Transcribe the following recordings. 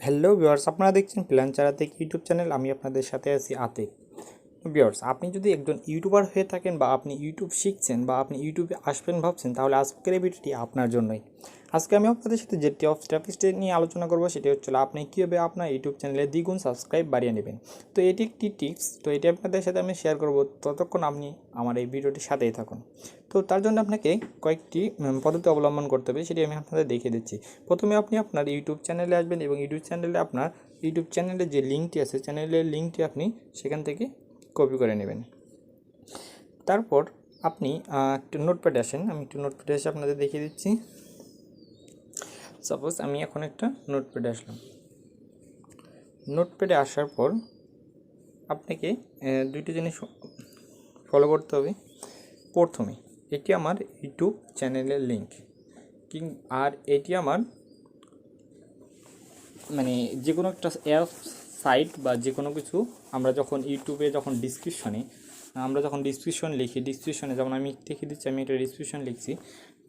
Hello viewers, আপনারা দেখছেন freelancer Atik YouTube channel. আমি আপনাদের সাথে আছি আতিক। ভিউয়ার্স, আপনি যদি একজন ইউটিউবার হয়ে থাকেন বা আপনি ইউটিউব শিখছেন বা আপনি ইউটিউবে আসবেন ভাবছেন, তাহলে আজকের এই ভিডিওটি আপনার জন্যই। আজকে আমি আপনাদের সাথে যেটি অফ স্ট্র্যাটেজি নিয়ে আলোচনা করবো সেটি হচ্ছে আপনি কীভাবে আপনার ইউটিউব চ্যানেলে দ্বিগুণ সাবস্ক্রাইব বাড়িয়ে নেবেন। তো এটি একটি টিপস, তো এটি আপনাদের সাথে আমি শেয়ার করবো, ততক্ষণ আপনি আমার এই ভিডিওটির সাথেই থাকুন। তো তার জন্য আপনাকে কয়েকটি পদ্ধতি অবলম্বন করতে হবে, সেটি আমি আপনাদের দেখিয়ে দিচ্ছি। প্রথমে আপনি আপনার ইউটিউব চ্যানেলে আসবেন এবং ইউটিউব চ্যানেলে যে লিঙ্কটি আছে, চ্যানেলের লিঙ্কটি আপনি সেখান থেকে কপি করে নেবেন। তারপর আপনি একটু নোটপ্যাডে আসেন। আমি একটু নোটপ্যাডে এসে আপনাদের দেখিয়ে দিচ্ছি। সাপোজ আমি এখন একটা নোটপ্যাডে আসলাম। নোটপ্যাডে আসার পর আপনাকে দুইটি জিনিস ফলো করতে হবে। প্রথমে এটি আমার ইউটিউব চ্যানেলের লিঙ্ক, আর এটি আমার মানে যে কোনো একটা অ্যাপ সাইট বা যে কোনো কিছু আমরা যখন ইউটিউবে আমরা যখন ডিসক্রিপশন লিখি, ডিসক্রিপশনে যেমন আমি দেখিয়ে দিচ্ছি, আমি একটা ডিসক্রিপশন লিখছি।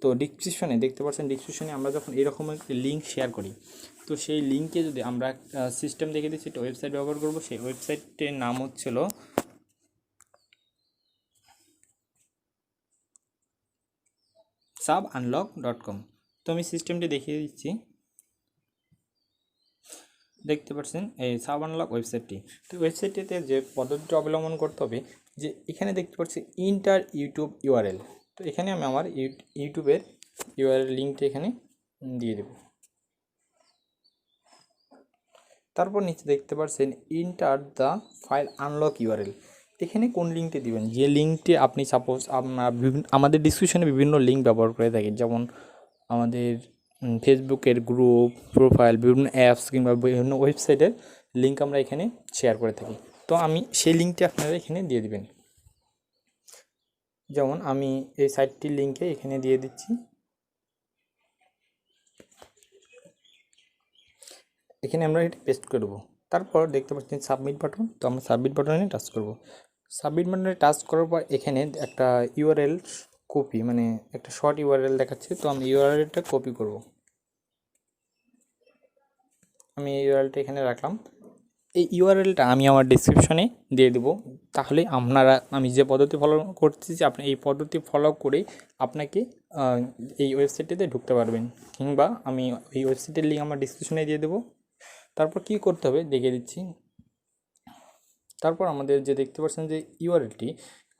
তো ডিসক্রিপশনে দেখতে পাচ্ছেন, ডিসক্রিপশনে আমরা যখন এরকম একটি লিঙ্ক শেয়ার করি, তো সেই লিঙ্কে যদি আমরা সিস্টেম দেখিয়ে দিচ্ছি, একটা ওয়েবসাইট ব্যবহার করব। সেই ওয়েবসাইটের নাম হচ্ছিল subunlock.com। তো আমি সিস্টেমটি দেখিয়ে দিচ্ছি। দেখতে পাচ্ছেন এই সাবআনলক ওয়েবসাইটটি। তো ওয়েবসাইটটিতে যে পদ্ধতিটি অবলম্বন করতে হবে, যে এখানে দেখতে পাচ্ছি ইন্টার ইউটিউব ইউআরএল। তো এখানে আমি আমার ইউটিউবের ইউআরএল লিঙ্কটি এখানে দিয়ে দেব। তারপর নিচে দেখতে পাচ্ছেন enter the file unlock URL. এখানে কোন লিঙ্কটি দিবেন, যে লিঙ্কটি আপনি সাপোজ আমাদের ডিসক্রিপশনে বিভিন্ন লিঙ্ক ব্যবহার করে থাকি, যেমন আমাদের ফেসবুকের গ্রুপ, প্রোফাইল, বিভিন্ন অ্যাপস কিংবা বিভিন্ন ওয়েবসাইটের লিঙ্ক আমরা এখানে শেয়ার করে থাকি। তো আমি সেই লিঙ্কটি আপনারা এখানে দিয়ে দিবেন। যেমন আমি এই সাইটটির লিঙ্কে এখানে দিয়ে দিচ্ছি। এখানে আমরা এটা পেস্ট করব। তারপর দেখতে পাচ্ছেন সাবমিট বাটন। তো আমরা সাবমিট বাটনে টাচ করব। সাবমিট বাটনে টাচ করার পর এখানে একটা ইউআরএল কপি, মানে একটা শর্ট ইউআরএল দেখাচ্ছে। তো আমি ইউআরএলটা কপি করব। আমি এই ইউআরএলটা এখানে রাখলাম। এই ইউআরএলটা আমি আমার ডেসক্রিপশনে দিয়ে দেবো। তাহলে আমি যে পদ্ধতি ফলো করতেছি, আপনি এই পদ্ধতি ফলো করেই আপনাকে এই ওয়েবসাইটটিতে ঢুকতে পারবেন, কিংবা আমি এই ওয়েবসাইটের লিঙ্ক আমার ডিসক্রিপশনে দিয়ে দেবো। তারপর কি করতে হবে দেখিয়ে দিচ্ছি। তারপর আমাদের যে দেখতে পাচ্ছেন যে ইউআরএলটি,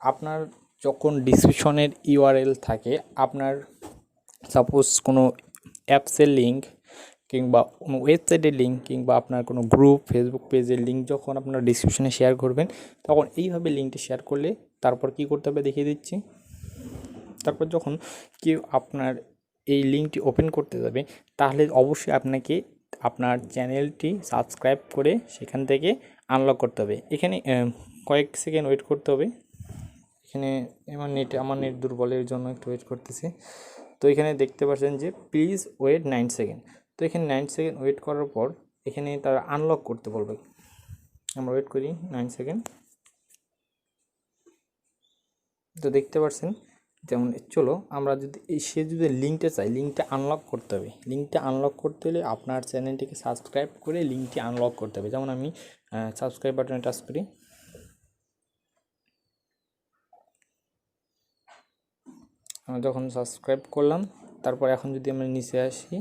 আপনার যখন ডিসক্রিপশনের ইউআরএল থাকে, আপনার সাপোজ কোনো অ্যাপসের লিঙ্ক কিংবা কোনো ওয়েবসাইটের লিঙ্ক কিংবা আপনার কোনো গ্রুপ, ফেসবুক পেজের লিঙ্ক যখন আপনার ডিসক্রিপশনে শেয়ার করবেন, তখন এইভাবে লিঙ্কটি শেয়ার করলে তারপর কি করতে হবে দেখিয়ে দিচ্ছি। তারপর যখন কেউ আপনার এই লিঙ্কটি ওপেন করতে যাবে, তাহলে অবশ্যই আপনাকে আপনার চ্যানেলটি সাবস্ক্রাইব করে সেখান থেকে আনলক করতে হবে। এখানে কয়েক সেকেন্ড ওয়েট করতে হবে। এখানে আমার নেট দুর্বলের জন্য একটু ওয়েট করতেছি। তো এখানে দেখতে পাচ্ছেন যে প্লিজ ওয়েট 9 সেকেন্ড। তো এখানে 9 সেকেন্ড ওয়েট করার পর এখানে তারা আনলক করতে বলবে। আমরা ওয়েট করি 9 সেকেন্ড। তো দেখতে পাচ্ছেন যেমন চলো আমরা যদি সে যদি লিঙ্কটা চাই, লিঙ্কটা আনলক করতে হবে। লিঙ্কটা আনলক করতে হলে আপনার চ্যানেলটিকে সাবস্ক্রাইব করে লিঙ্কটি আনলক করতে হবে। যেমন আমি সাবস্ক্রাইব বাটনে টাচ করি। আমরা যখন সাবস্ক্রাইব করলাম, তারপর এখন যদি আমরা নিচে আসি,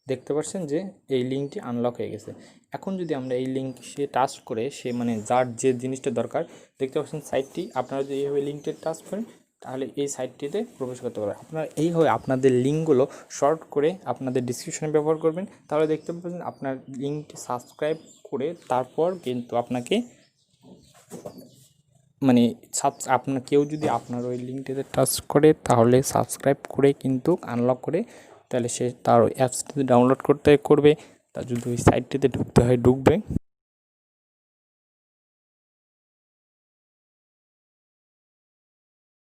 দেখতে পাচ্ছেন যে এই লিঙ্কটি আনলক হয়ে গেছে। এখন যদি আমরা এই লিঙ্ক সে টাচ করে, সে মানে যার যে জিনিসটা দরকার, দেখতে পাচ্ছেন সাইটটি, আপনারা যদি এইভাবে লিঙ্কটি টাচ করেন, তাহলে এই সাইটটিতে প্রবেশ করতে পারবেন। আপনারা এইভাবে আপনাদের লিঙ্কগুলো শর্ট করে আপনাদের ডিসক্রিপশনে ব্যবহার করবেন। তাহলে দেখতে পাচ্ছেন আপনার লিঙ্কটি সাবস্ক্রাইব করে তারপর কিন্তু আপনাকে মানে আপনার কেউ যদি আপনার ওই লিঙ্কটিতে টাচ করে, তাহলে সাবস্ক্রাইব করে কিন্তু আনলক করে, তাহলে সে তার ওই অ্যাপসটিতে ডাউনলোড করবে। তার যদি ওই সাইটটিতে ঢুকতে হয় ঢুকবে।